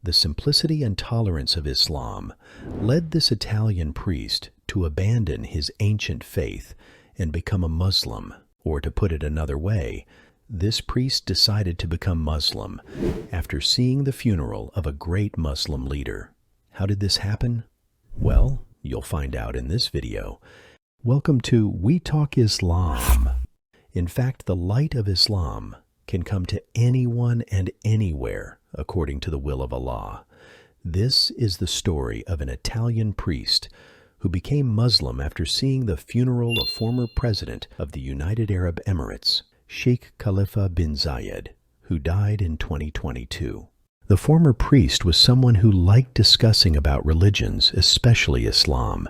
The simplicity and tolerance of Islam led this Italian priest to abandon his ancient faith and become a Muslim, or to put it another way, this priest decided to become Muslim after seeing the funeral of a great Muslim leader. How did this happen? Well, you'll find out in this video. Welcome to We Talk Islam. In fact, the light of Islam can come to anyone and anywhere according to the will of Allah. This is the story of an Italian priest who became Muslim after seeing the funeral of former president of the United Arab Emirates, Sheikh Kalifa Bin Zayed, who died in 2022. The former priest was someone who liked discussing about religions, especially Islam.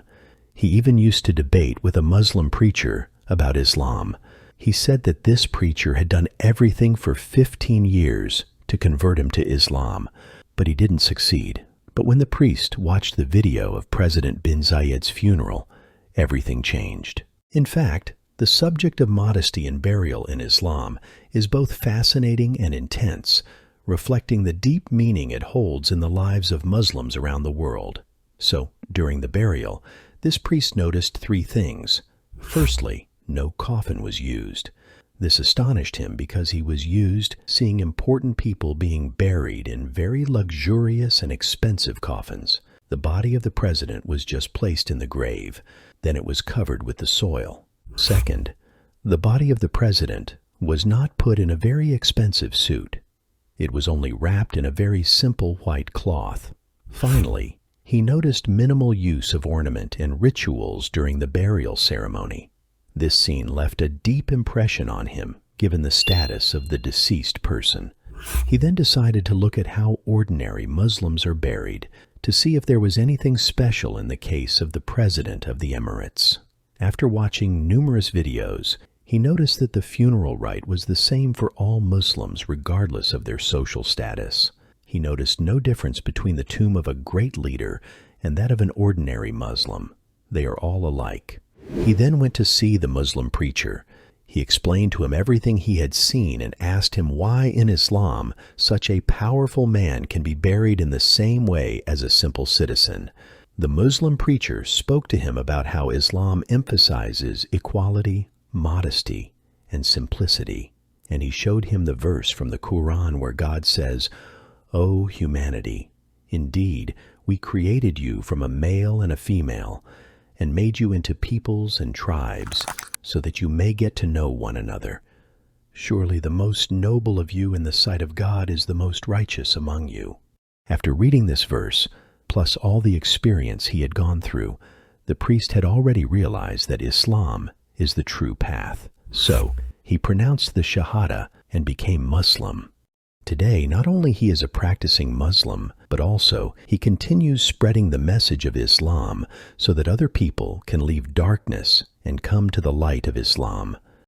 He even used to debate with a Muslim preacher about Islam. He said that this preacher had done everything for 15 years to convert him to Islam, but he didn't succeed. But when the priest watched the video of President Bin Zayed's funeral, everything changed. In fact, the subject of modesty and burial in Islam is both fascinating and intense, reflecting the deep meaning it holds in the lives of Muslims around the world. So, during the burial, this priest noticed three things. Firstly, no coffin was used. This astonished him because he was used seeing important people being buried in very luxurious and expensive coffins. The body of the president was just placed in the grave, then it was covered with the soil. Second, the body of the president was not put in a very expensive suit. It was only wrapped in a very simple white cloth. Finally, he noticed minimal use of ornament and rituals during the burial ceremony. This scene left a deep impression on him, given the status of the deceased person. He then decided to look at how ordinary Muslims are buried, to see if there was anything special in the case of the president of the Emirates. After watching numerous videos, he noticed that the funeral rite was the same for all Muslims regardless of their social status. He noticed no difference between the tomb of a great leader and that of an ordinary Muslim. They are all alike. He then went to see the Muslim preacher. He explained to him everything he had seen and asked him why in Islam such a powerful man can be buried in the same way as a simple citizen. The Muslim preacher spoke to him about how Islam emphasizes equality, modesty, and simplicity, and he showed him the verse from the Quran where God says, "O humanity, indeed, we created you from a male and a female, and made you into peoples and tribes, so that you may get to know one another. Surely the most noble of you in the sight of God is the most righteous among you." After reading this verse, plus all the experience he had gone through, the priest had already realized that Islam is the true path. So, he pronounced the Shahada and became Muslim. Today, not only he is a practicing Muslim, but also he continues spreading the message of Islam so that other people can leave darkness and come to the light of Islam.